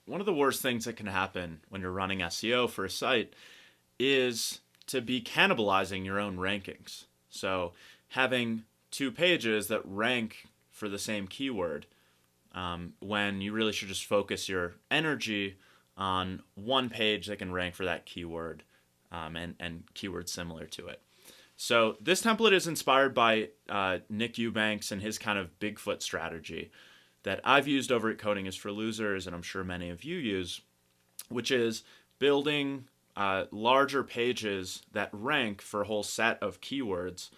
one of the worst things that can happen when you're running SEO for a site is to be cannibalizing your own rankings. So having two pages that rank for the same keyword, when you really should just focus your energy on one page that can rank for that keyword, and keywords similar to it. So this template is inspired by Nick Eubanks and his kind of Bigfoot strategy that I've used over at Coding is for Losers, and I'm sure many of you use, which is building larger pages that rank for a whole set of keywords,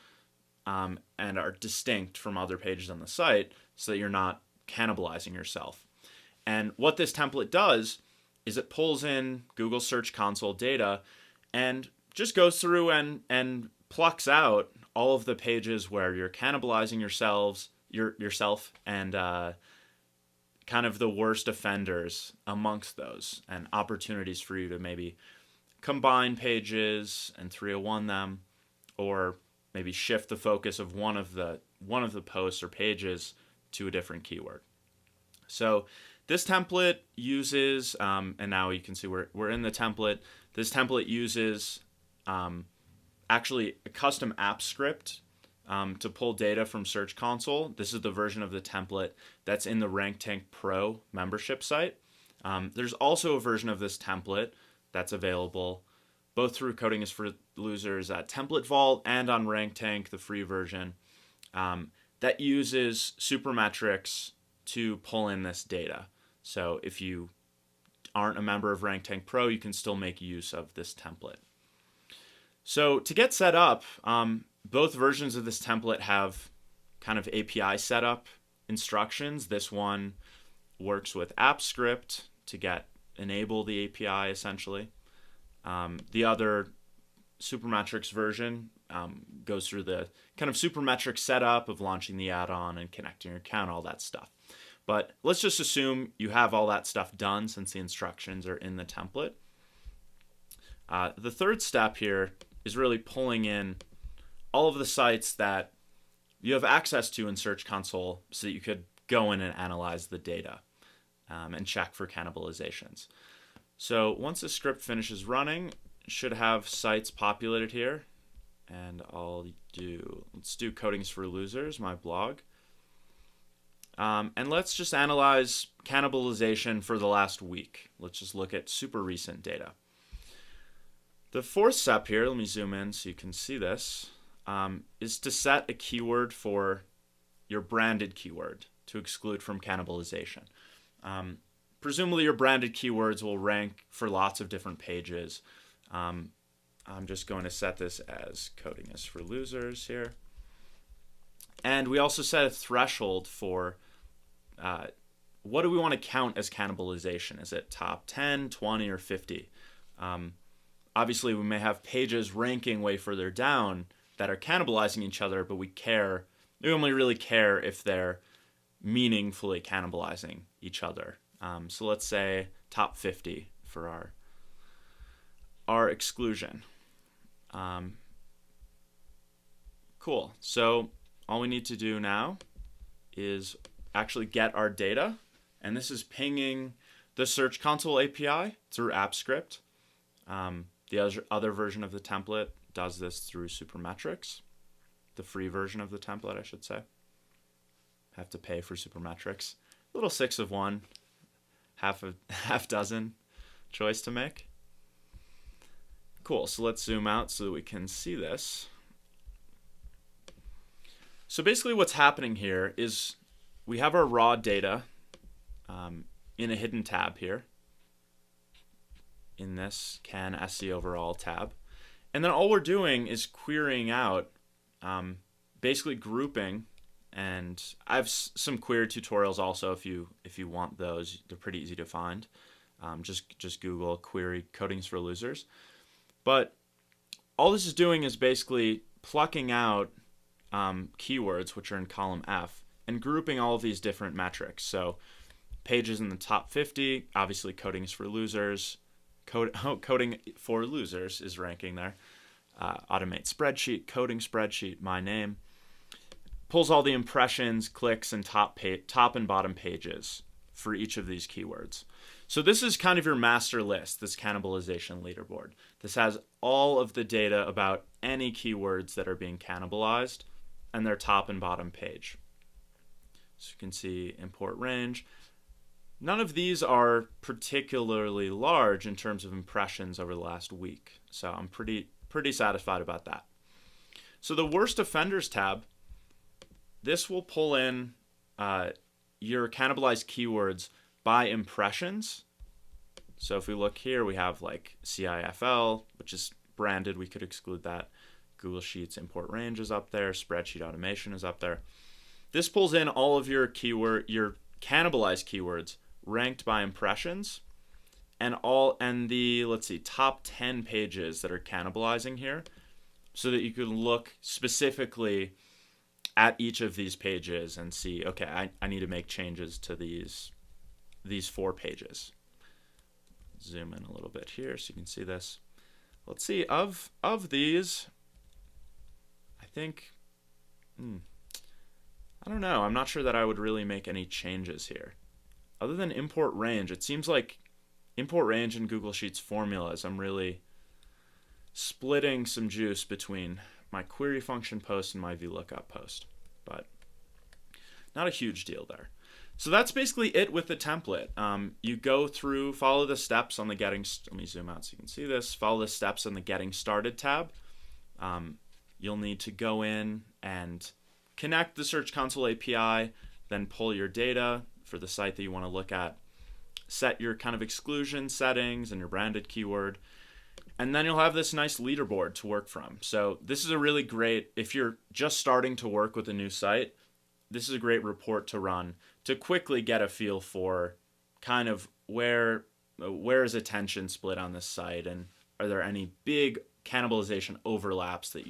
and are distinct from other pages on the site so that you're not cannibalizing yourself. And what this template does is it pulls in Google Search Console data and just goes through and plucks out all of the pages where you're cannibalizing yourself and kind of the worst offenders amongst those, and opportunities for you to maybe combine pages and 301 them, or maybe shift the focus of one of the posts or pages to a different keyword. So this template uses, and now you can see we're in the template. This template uses actually a custom app script to pull data from Search Console. This is the version of the template that's in the RankTank Pro membership site. There's also a version of this template that's available both through Coding is for Losers at Template Vault and on RankTank, the free version, that uses Supermetrics to pull in this data. So if you aren't a member of RankTank Pro, you can still make use of this template. So to get set up, both versions of this template have kind of API setup instructions. This one works with AppScript to enable the API essentially. The other Supermetrics version goes through the kind of Supermetrics setup of launching the add-on and connecting your account, all that stuff. But let's just assume you have all that stuff done since the instructions are in the template. The third step here is really pulling in all of the sites that you have access to in Search Console so that you could go in and analyze the data and check for cannibalizations. So once the script finishes running, it should have sites populated here. And let's do Coding is for Losers, my blog. And let's just analyze cannibalization for the last week. Let's just look at super recent data. The fourth step here, let me zoom in so you can see this, is to set a keyword for your branded keyword to exclude from cannibalization. Presumably your branded keywords will rank for lots of different pages. I'm just going to set this as Coding is for Losers here. And we also set a threshold for what do we want to count as cannibalization? Is it top 10, 20, or 50? Obviously, we may have pages ranking way further down that are cannibalizing each other, but we only really care if they're meaningfully cannibalizing each other. So let's say top 50 for our exclusion. Cool. So all we need to do now is actually get our data, and this is pinging the Search Console API through AppScript. The other version of the template does this through Supermetrics, the free version of the template, I should say. Have to pay for Supermetrics. Little 6 of 1, half dozen choice to make. Cool, so let's zoom out so that we can see this. So basically what's happening here is we have our raw data in a hidden tab here, in this Can SE Overall tab. And then all we're doing is querying out, basically grouping, and I have some query tutorials also if you want those. They're pretty easy to find. Just Google query Coding is for Losers. But all this is doing is basically plucking out keywords, which are in column F, and grouping all of these different metrics. So pages in the top 50, obviously Coding is for Losers. Coding for Losers is ranking there. Automate spreadsheet, coding spreadsheet, my name. Pulls all the impressions, clicks, and top and bottom pages for each of these keywords. So this is kind of your master list, this cannibalization leaderboard. This has all of the data about any keywords that are being cannibalized and their top and bottom page. So you can see import range. None of these are particularly large in terms of impressions over the last week. So I'm pretty satisfied about that. So the worst offenders tab, this will pull in your cannibalized keywords by impressions. So if we look here, we have like CIFL, which is branded. We could exclude that. Google Sheets import range is up there. Spreadsheet automation is up there. This pulls in all of your cannibalized keywords ranked by impressions, and the top 10 pages that are cannibalizing here, so that you can look specifically at each of these pages and see, okay, I need to make changes to these 4 pages. Zoom in a little bit here so you can see this. Let's see, of these, I think, I don't know. I'm not sure that I would really make any changes here. Other than import range, it seems like import range in Google Sheets formulas, I'm really splitting some juice between my query function post and my VLOOKUP post, but not a huge deal there. So that's basically it with the template. You go through, follow the steps on the let me zoom out so you can see this, follow the steps on the Getting Started tab. You'll need to go in and connect the Search Console API, then pull your data for the site that you want to look at, set your kind of exclusion settings and your branded keyword, and then you'll have this nice leaderboard to work from. So this is a really great, if you're just starting to work with a new site, this is a great report to run to quickly get a feel for kind of where is attention split on this site, and are there any big cannibalization overlaps that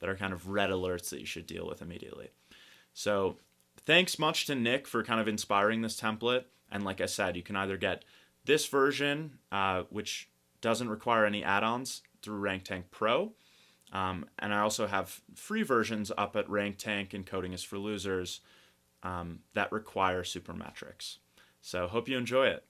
are kind of red alerts that you should deal with immediately. So thanks much to Nick for kind of inspiring this template. And like I said, you can either get this version, which doesn't require any add-ons, through RankTank Pro. And I also have free versions up at RankTank and Coding is for Losers that require Supermetrics. So hope you enjoy it.